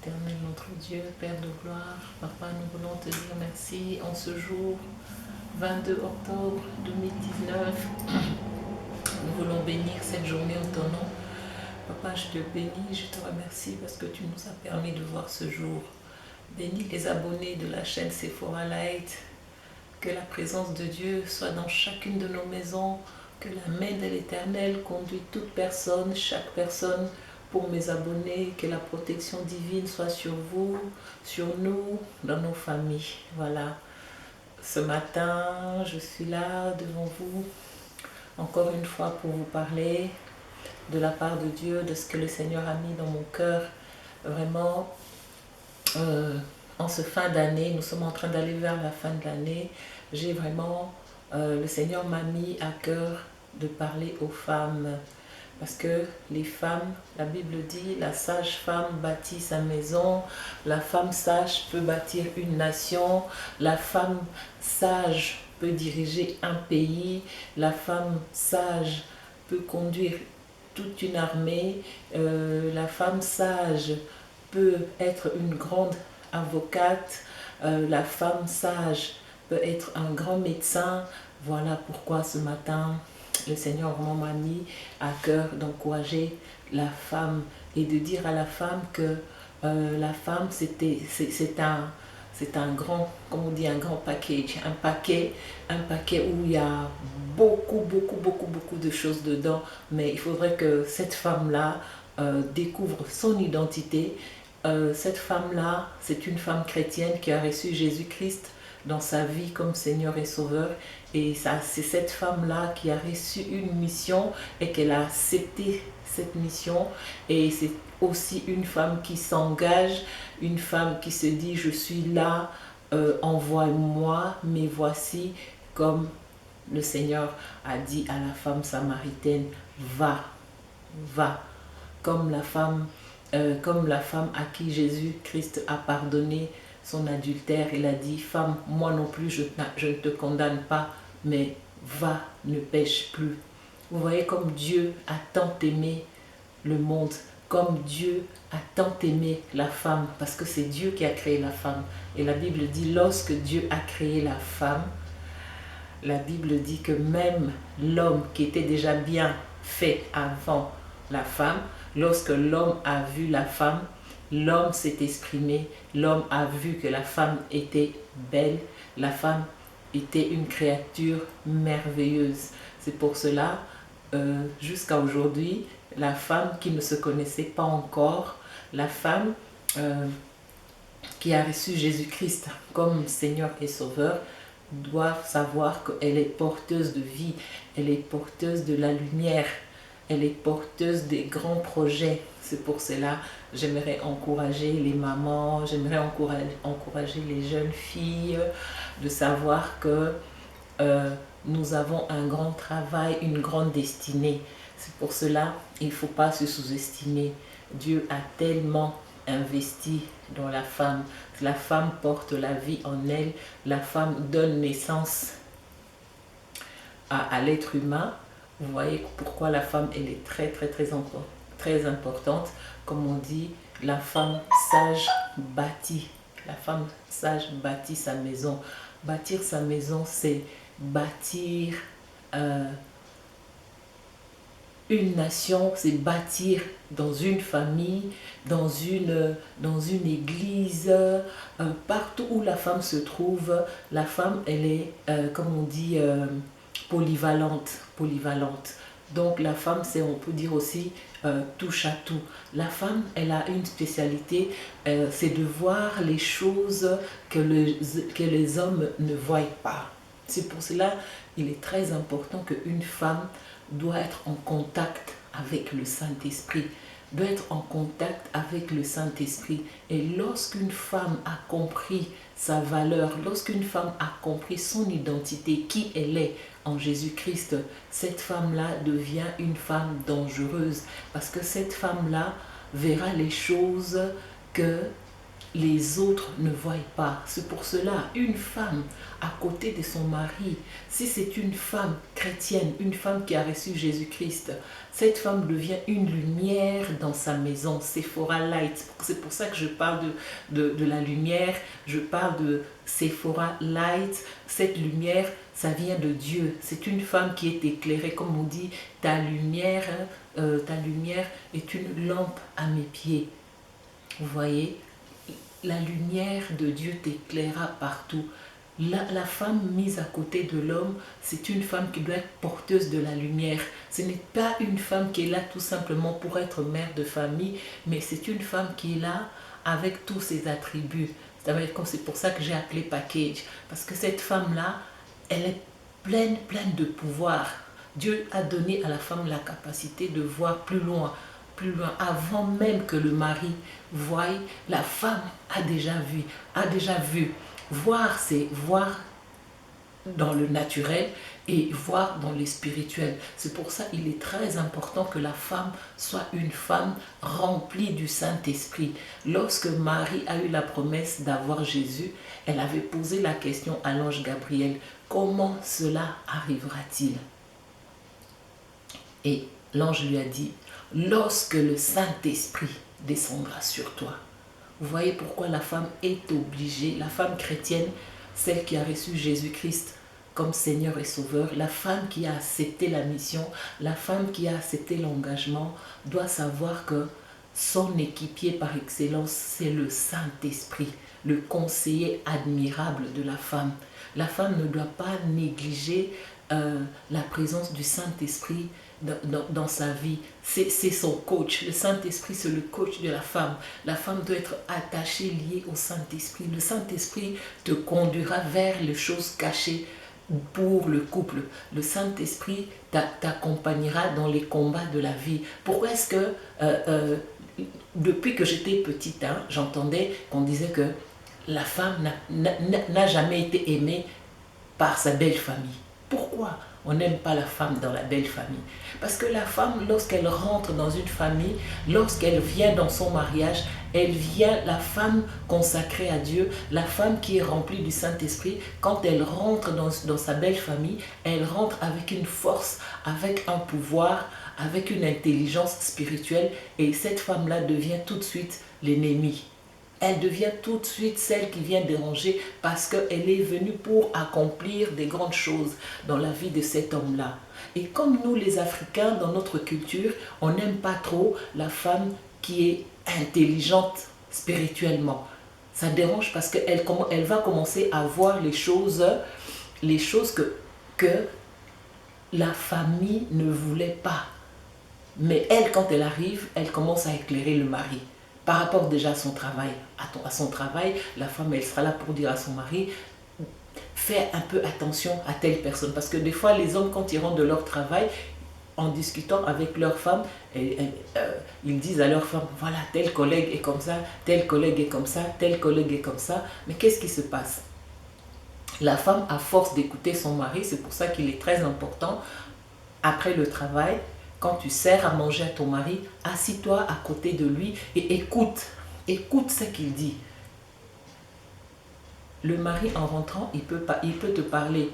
Éternel notre Dieu, Père de gloire, Papa, nous voulons te dire merci en ce jour 22 octobre 2019. Nous voulons bénir cette journée en ton nom. Papa, je te bénis, je te remercie parce que tu nous as permis de voir ce jour. Bénis les abonnés de la chaîne Sephora Light. Que la présence de Dieu soit dans chacune de nos maisons. Que la main de l'Éternel conduise toute personne, chaque personne. Pour mes abonnés, que la protection divine soit sur vous, sur nous, dans nos familles. Voilà. Ce matin, je suis là devant vous, encore une fois pour vous parler de la part de Dieu, de ce que le Seigneur a mis dans mon cœur. Vraiment, en ce fin d'année, nous sommes en train d'aller vers la fin de l'année. J'ai vraiment, le Seigneur m'a mis à cœur de parler aux femmes. Parce que les femmes, la Bible dit, la sage femme bâtit sa maison, la femme sage peut bâtir une nation, la femme sage peut diriger un pays, la femme sage peut conduire toute une armée, la femme sage peut être une grande avocate, la femme sage peut être un grand médecin. Voilà pourquoi ce matin, le Seigneur vraiment m'a mis à cœur d'encourager la femme et de dire à la femme que la femme c'est un grand, comme on dit, un grand package, un paquet où il y a beaucoup de choses dedans, mais il faudrait que cette femme-là découvre son identité. Cette femme-là, c'est une femme chrétienne qui a reçu Jésus-Christ dans sa vie comme Seigneur et Sauveur. Et c'est cette femme-là qui a reçu une mission et qu'elle a accepté cette mission. Et c'est aussi une femme qui s'engage, une femme qui se dit « Je suis là, envoie-moi, mais voici » comme le Seigneur a dit à la femme samaritaine « Va, va » comme la femme à qui Jésus-Christ a pardonné son adultère. Il a dit « Femme, moi non plus, je ne te condamne pas, mais va, ne pêche plus. » Vous voyez comme Dieu a tant aimé le monde, comme Dieu a tant aimé la femme, parce que c'est Dieu qui a créé la femme. Et la Bible dit, lorsque Dieu a créé la femme, la Bible dit que même l'homme qui était déjà bien fait avant la femme, lorsque l'homme a vu la femme, l'homme s'est exprimé, l'homme a vu que la femme était belle, la femme était une créature merveilleuse. C'est pour cela, jusqu'à aujourd'hui, la femme qui ne se connaissait pas encore, la femme qui a reçu Jésus-Christ comme Seigneur et Sauveur, doit savoir qu'elle est porteuse de vie, elle est porteuse de la lumière, elle est porteuse des grands projets. C'est pour cela que j'aimerais encourager les mamans, j'aimerais encourager les jeunes filles de savoir que nous avons un grand travail, une grande destinée. C'est pour cela qu'il ne faut pas se sous-estimer. Dieu a tellement investi dans la femme. La femme porte la vie en elle. La femme donne naissance à l'être humain. Vous voyez pourquoi la femme, elle est très importante. Comme on dit, la femme sage bâtit. La femme sage bâtit sa maison. Bâtir sa maison, c'est bâtir une nation, c'est bâtir dans une famille, dans une église, partout où la femme se trouve. La femme, elle est, comme on dit, polyvalente, polyvalente. Donc la femme, c'est, on peut dire aussi, touche à tout. La femme, elle a une spécialité, c'est de voir les choses que les hommes ne voient pas. C'est pour cela il est très important qu'une femme doit être en contact avec le Saint-Esprit, doit être en contact avec le Saint-Esprit. Et lorsqu'une femme a compris sa valeur, lorsqu'une femme a compris son identité, qui elle est en Jésus-Christ, cette femme-là devient une femme dangereuse parce que cette femme-là verra les choses que les autres ne voient pas. C'est pour cela, une femme à côté de son mari, si c'est une femme chrétienne, une femme qui a reçu Jésus-Christ, cette femme devient une lumière dans sa maison. Sephora Light. C'est pour ça que je parle de la lumière, je parle de Sephora Light. Cette lumière, ça vient de Dieu. C'est une femme qui est éclairée, comme on dit, ta lumière est une lampe à mes pieds. Vous voyez, la lumière de Dieu t'éclairera partout. La femme mise à côté de l'homme, c'est une femme qui doit être porteuse de la lumière. Ce n'est pas une femme qui est là tout simplement pour être mère de famille, mais c'est une femme qui est là avec tous ses attributs. C'est pour ça que j'ai appelé package. Parce que cette femme-là, elle est pleine de pouvoir. Dieu a donné à la femme la capacité de voir plus loin, avant même que le mari voie, la femme a déjà vu. Voir, c'est voir dans le naturel et voir dans le spirituel. C'est pour ça qu'il est très important que la femme soit une femme remplie du Saint-Esprit. Lorsque Marie a eu la promesse d'avoir Jésus, elle avait posé la question à l'ange Gabriel, comment cela arrivera-t-il? Et l'ange lui a dit, lorsque le Saint-Esprit descendra sur toi. Vous voyez pourquoi la femme est obligée, la femme chrétienne, celle qui a reçu Jésus-Christ comme Seigneur et Sauveur, la femme qui a accepté la mission, la femme qui a accepté l'engagement, doit savoir que son équipier par excellence, c'est le Saint-Esprit, le conseiller admirable de la femme. La femme ne doit pas négliger la présence du Saint-Esprit dans sa vie. C'est son coach. Le Saint-Esprit, c'est le coach de la femme. La femme doit être attachée, liée au Saint-Esprit. Le Saint-Esprit te conduira vers les choses cachées pour le couple. Le Saint-Esprit t'accompagnera dans les combats de la vie. Pourquoi est-ce que depuis que j'étais petite, j'entendais qu'on disait que la femme n'a jamais été aimée par sa belle famille. Pourquoi on n'aime pas la femme dans la belle famille? Parce que la femme, lorsqu'elle rentre dans une famille, lorsqu'elle vient dans son mariage, elle vient, la femme consacrée à Dieu, la femme qui est remplie du Saint-Esprit, quand elle rentre dans sa belle famille, elle rentre avec une force, avec un pouvoir, avec une intelligence spirituelle, et cette femme-là devient tout de suite l'ennemi. Elle devient tout de suite celle qui vient déranger parce qu'elle est venue pour accomplir des grandes choses dans la vie de cet homme-là. Et comme nous les Africains, dans notre culture, on n'aime pas trop la femme qui est intelligente spirituellement. Ça dérange parce qu'elle va commencer à voir les choses que la famille ne voulait pas. Mais elle, quand elle arrive, elle commence à éclairer le mari. Par rapport déjà à son travail, la femme, elle sera là pour dire à son mari, fais un peu attention à telle personne. Parce que des fois, les hommes, quand ils rentrent de leur travail, en discutant avec leur femme, ils disent à leur femme, voilà, tel collègue est comme ça, tel collègue est comme ça, tel collègue est comme ça. Mais qu'est-ce qui se passe? La femme, à force d'écouter son mari, c'est pour ça qu'il est très important, après le travail, quand tu sers à manger à ton mari, assis-toi à côté de lui et écoute ce qu'il dit. Le mari, en rentrant, il peut te parler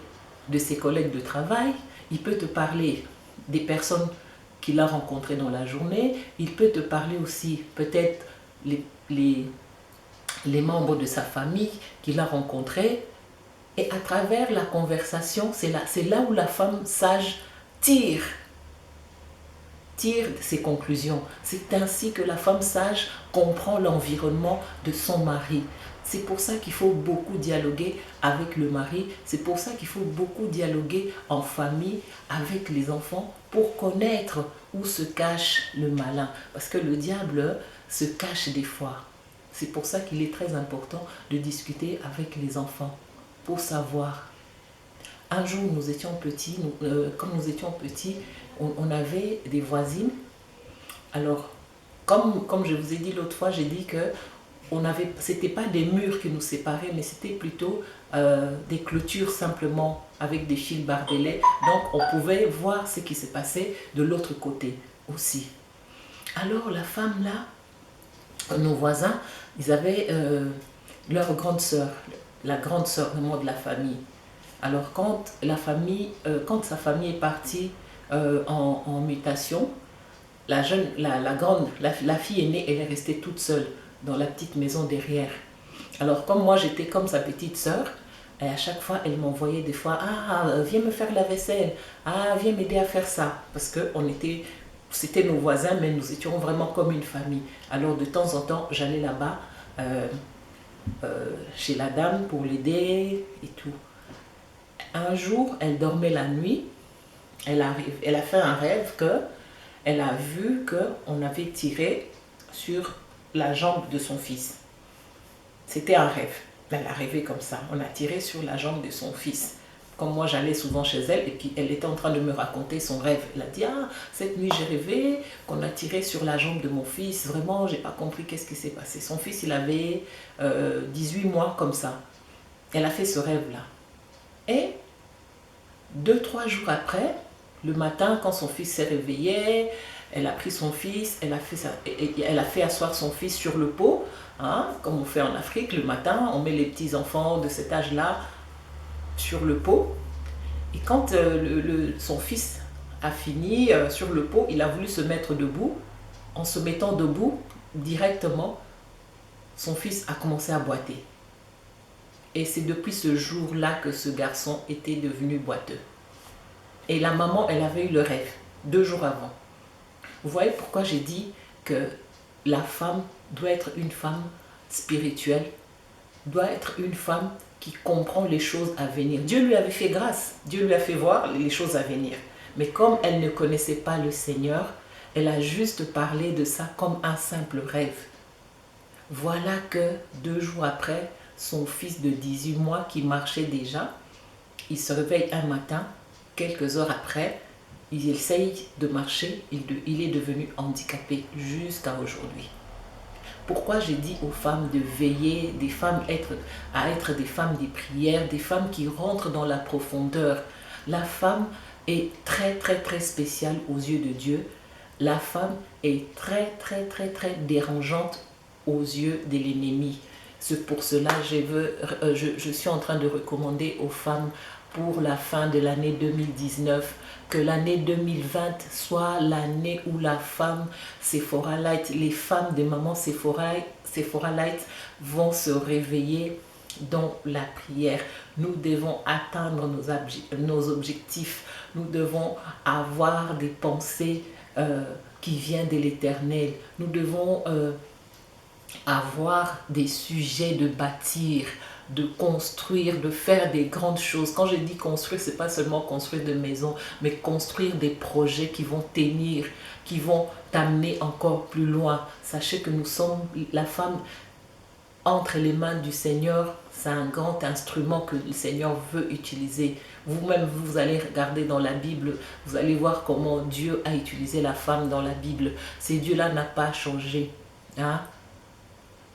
de ses collègues de travail, il peut te parler des personnes qu'il a rencontrées dans la journée, il peut te parler aussi peut-être les membres de sa famille qu'il a rencontrés. Et à travers la conversation, c'est là où la femme sage tire ses conclusions. C'est ainsi que la femme sage comprend l'environnement de son mari. C'est pour ça qu'il faut beaucoup dialoguer avec le mari. C'est pour ça qu'il faut beaucoup dialoguer en famille avec les enfants pour connaître où se cache le malin. Parce que le diable se cache des fois. C'est pour ça qu'il est très important de discuter avec les enfants pour savoir. Un jour, nous étions petits, quand nous étions petits, on avait des voisines. Alors, comme je vous ai dit l'autre fois, j'ai dit que c'était pas des murs qui nous séparaient, mais c'était plutôt des clôtures simplement avec des fils barbelés. Donc, on pouvait voir ce qui se passait de l'autre côté aussi. Alors, la femme là, nos voisins, ils avaient leur grande sœur, la grande sœur de la famille. Alors quand sa famille est partie en mutation, la fille aînée, elle est restée toute seule dans la petite maison derrière. Alors comme moi j'étais comme sa petite sœur, et à chaque fois elle m'envoyait des fois, viens me faire la vaisselle, viens m'aider à faire ça, parce que c'était nos voisins, mais nous étions vraiment comme une famille. Alors de temps en temps j'allais là-bas chez la dame pour l'aider et tout. Un jour, elle dormait la nuit, elle a fait un rêve elle a vu qu'on avait tiré sur la jambe de son fils. C'était un rêve. Elle a rêvé comme ça. On a tiré sur la jambe de son fils. Comme moi, j'allais souvent chez elle et puis elle était en train de me raconter son rêve. Elle a dit, cette nuit, j'ai rêvé qu'on a tiré sur la jambe de mon fils. Vraiment, j'ai pas compris qu'est-ce qui s'est passé. Son fils, il avait 18 mois comme ça. Elle a fait ce rêve-là. Et 2-3 jours après, le matin, quand son fils s'est réveillé, elle a pris son fils, elle a fait asseoir son fils sur le pot, comme on fait en Afrique. Le matin, on met les petits enfants de cet âge-là sur le pot. Et quand son fils a fini sur le pot, il a voulu se mettre debout. En se mettant debout, directement, son fils a commencé à boiter. Et c'est depuis ce jour-là que ce garçon était devenu boiteux. Et la maman, elle avait eu le rêve 2 jours avant. Vous voyez pourquoi j'ai dit que la femme doit être une femme spirituelle, doit être une femme qui comprend les choses à venir. Dieu lui avait fait grâce, Dieu lui a fait voir les choses à venir. Mais comme elle ne connaissait pas le Seigneur, elle a juste parlé de ça comme un simple rêve. Voilà que 2 jours après, son fils de 18 mois qui marchait déjà, il se réveille un matin, quelques heures après, il essaye de marcher, il est devenu handicapé jusqu'à aujourd'hui. Pourquoi j'ai dit aux femmes de veiller, des femmes à être des femmes des prières, des femmes qui rentrent dans la profondeur. La femme est très très très spéciale aux yeux de Dieu. La femme est très très très très dérangeante aux yeux de l'ennemi. C'est pour cela que je suis en train de recommander aux femmes pour la fin de l'année 2019 que l'année 2020 soit l'année où la femme Sephora Light, les femmes de maman Sephora Light vont se réveiller dans la prière. Nous devons atteindre nos objectifs. Nous devons avoir des pensées qui viennent de l'Éternel. Nous devons avoir des sujets de bâtir, de construire, de faire des grandes choses. Quand je dis construire, ce n'est pas seulement construire des maisons, mais construire des projets qui vont tenir, qui vont t'amener encore plus loin. Sachez que nous sommes la femme entre les mains du Seigneur. C'est un grand instrument que le Seigneur veut utiliser. Vous-même, vous allez regarder dans la Bible, vous allez voir comment Dieu a utilisé la femme dans la Bible. Ce Dieu-là n'a pas changé.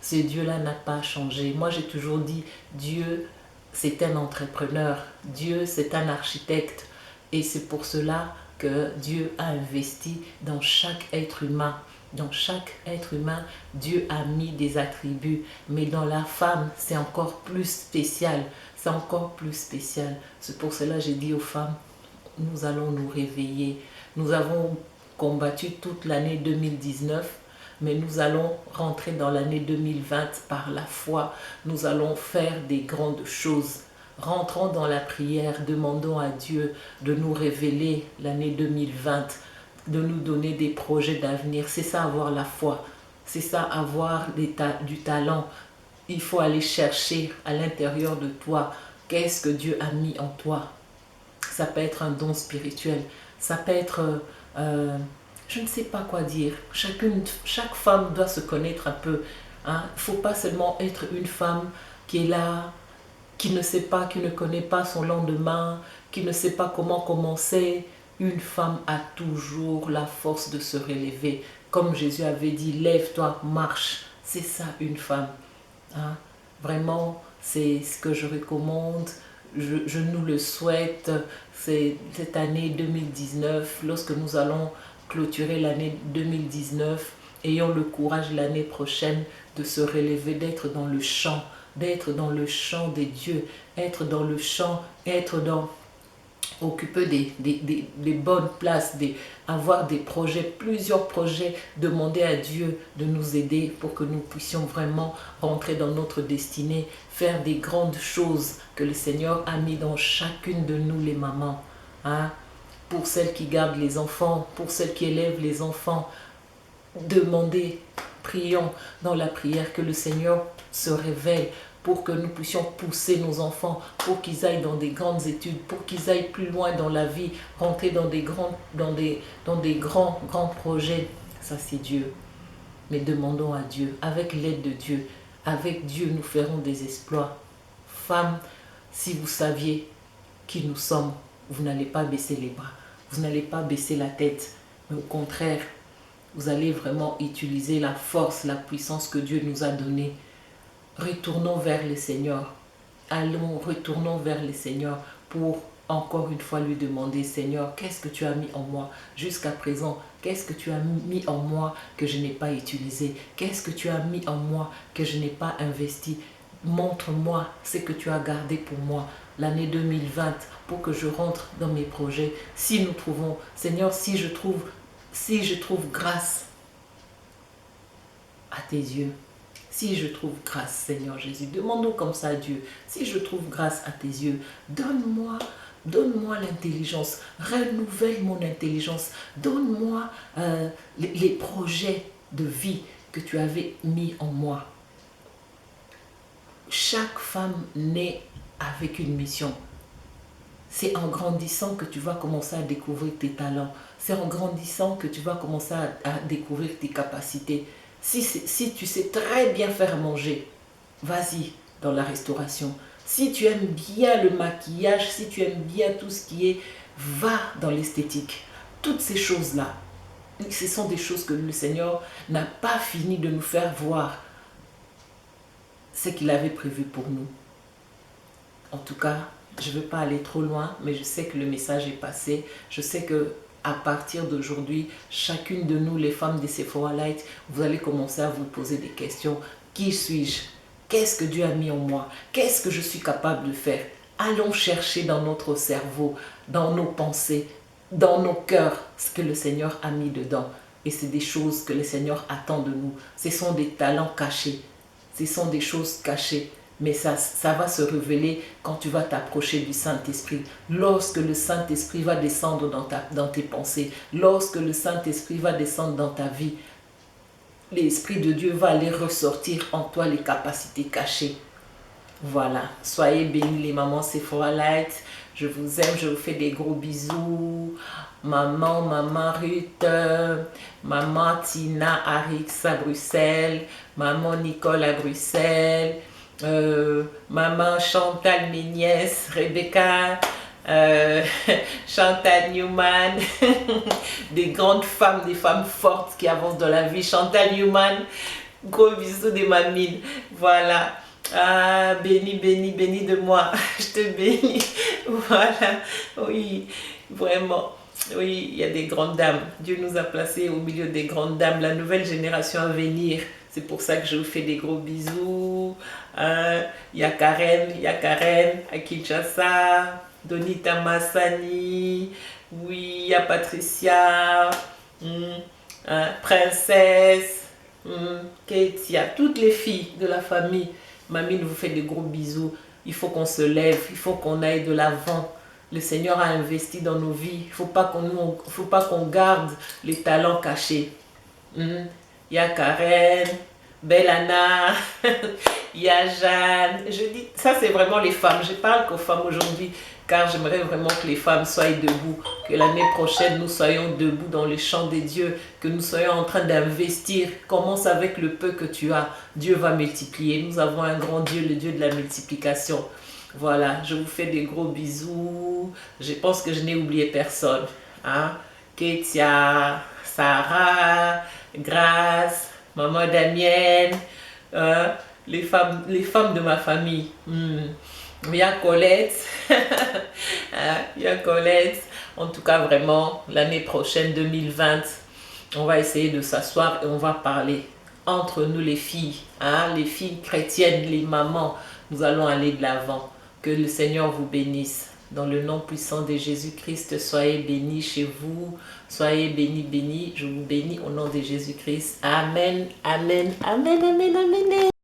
Ce Dieu-là n'a pas changé. Moi, j'ai toujours dit, Dieu, c'est un entrepreneur. Dieu, c'est un architecte. Et c'est pour cela que Dieu a investi dans chaque être humain. Dans chaque être humain, Dieu a mis des attributs. Mais dans la femme, c'est encore plus spécial. C'est encore plus spécial. C'est pour cela que j'ai dit aux femmes, nous allons nous réveiller. Nous avons combattu toute l'année 2019. Mais nous allons rentrer dans l'année 2020 par la foi. Nous allons faire des grandes choses. Rentrons dans la prière, demandons à Dieu de nous révéler l'année 2020, de nous donner des projets d'avenir. C'est ça avoir la foi, c'est ça avoir du talent. Il faut aller chercher à l'intérieur de toi qu'est-ce que Dieu a mis en toi. Ça peut être un don spirituel, ça peut être, je ne sais pas quoi dire. Chaque femme doit se connaître un peu. Hein. Il ne faut pas seulement être une femme qui est là, qui ne sait pas, qui ne connaît pas son lendemain, qui ne sait pas comment commencer. Une femme a toujours la force de se relever. Comme Jésus avait dit, lève-toi, marche. C'est ça une femme. Hein? Vraiment, c'est ce que je recommande. Je nous le souhaite. C'est cette année 2019, lorsque nous allons clôturer l'année 2019, ayons le courage l'année prochaine de se relever, d'être dans le champ des dieux, être dans le champ, occuper des bonnes places, avoir des projets, plusieurs projets, demander à Dieu de nous aider pour que nous puissions vraiment rentrer dans notre destinée, faire des grandes choses que le Seigneur a mis dans chacune de nous les mamans. Hein? Pour celles qui gardent les enfants, pour celles qui élèvent les enfants, demandez, prions dans la prière que le Seigneur se révèle pour que nous puissions pousser nos enfants, pour qu'ils aillent dans des grandes études, pour qu'ils aillent plus loin dans la vie, rentrer dans des grands projets. Ça, c'est Dieu. Mais demandons à Dieu, avec l'aide de Dieu, avec Dieu, nous ferons des exploits. Femmes, si vous saviez qui nous sommes, vous n'allez pas baisser les bras, vous n'allez pas baisser la tête, mais au contraire, vous allez vraiment utiliser la force, la puissance que Dieu nous a donnée. Retournons vers le Seigneur. Retournons vers le Seigneur pour encore une fois lui demander, Seigneur, qu'est-ce que tu as mis en moi jusqu'à présent? Qu'est-ce que tu as mis en moi que je n'ai pas utilisé? Qu'est-ce que tu as mis en moi que je n'ai pas investi? Montre-moi ce que tu as gardé pour moi l'année 2020 pour que je rentre dans mes projets. Si nous trouvons, Seigneur, si je trouve grâce à tes yeux, si je trouve grâce, Seigneur Jésus, demandons comme ça à Dieu, si je trouve grâce à tes yeux, donne-moi l'intelligence, renouvelle mon intelligence, donne-moi les projets de vie que tu avais mis en moi. Chaque femme naît avec une mission. C'est en grandissant que tu vas commencer à découvrir tes talents. C'est en grandissant que tu vas commencer à découvrir tes capacités. Si tu sais très bien faire manger, vas-y dans la restauration. Si tu aimes bien le maquillage, si tu aimes bien tout ce qui est, va dans l'esthétique. Toutes ces choses-là, ce sont des choses que le Seigneur n'a pas fini de nous faire voir ce qu'il avait prévu pour nous. En tout cas, je ne veux pas aller trop loin, mais je sais que le message est passé. Je sais que à partir d'aujourd'hui, chacune de nous, les femmes de Sephora Light, vous allez commencer à vous poser des questions. Qui suis-je? Qu'est-ce que Dieu a mis en moi? Qu'est-ce que je suis capable de faire? Allons chercher dans notre cerveau, dans nos pensées, dans nos cœurs, ce que le Seigneur a mis dedans. Et c'est des choses que le Seigneur attend de nous. Ce sont des talents cachés. Ce sont des choses cachées. Mais ça va se révéler quand tu vas t'approcher du Saint-Esprit. Lorsque le Saint-Esprit va descendre dans tes pensées, lorsque le Saint-Esprit va descendre dans ta vie, l'Esprit de Dieu va aller ressortir en toi les capacités cachées. Voilà, soyez bénis les mamans Sephora Light. Je vous aime, je vous fais des gros bisous. Maman Ruth, maman Tina Arix à Bruxelles, maman Nicole à Bruxelles, maman Chantal, mes nièces, Rebecca, Chantal Newman, des grandes femmes, des femmes fortes qui avancent dans la vie. Chantal Newman, gros bisous des mamines. Voilà. Ah, béni de moi. Je te bénis. Voilà. Oui, vraiment. Oui, il y a des grandes dames. Dieu nous a placés au milieu des grandes dames, la nouvelle génération à venir. C'est pour ça que je vous fais des gros bisous. Il y a Karen à Kinshasa, Donita Massani, oui, il y a Patricia, Princesse, Kate, il y a toutes les filles de la famille. Mamie vous fait des gros bisous. Il faut qu'on se lève, il faut qu'on aille de l'avant. Le Seigneur a investi dans nos vies. Il ne faut pas qu'on garde les talents cachés. Il y a Karen, Bellana, il y a Jeanne. Je dis, ça c'est vraiment les femmes. Je parle qu'aux femmes aujourd'hui, car j'aimerais vraiment que les femmes soient debout. Que l'année prochaine, nous soyons debout dans le champ des dieux. Que nous soyons en train d'investir. Commence avec le peu que tu as. Dieu va multiplier. Nous avons un grand Dieu, le Dieu de la multiplication. Voilà, je vous fais des gros bisous. Je pense que je n'ai oublié personne. Hein? Ketia, Sarah, Grâce, Maman Damienne, les femmes de ma famille. Il y a Colette. Il y a Colette. En tout cas, vraiment, l'année prochaine, 2020, on va essayer de s'asseoir et on va parler entre nous les filles. Les filles chrétiennes, les mamans. Nous allons aller de l'avant. Que le Seigneur vous bénisse. Dans le nom puissant de Jésus-Christ, soyez bénis chez vous. Soyez bénis, bénis. Je vous bénis au nom de Jésus-Christ. Amen, amen, amen, amen, amen.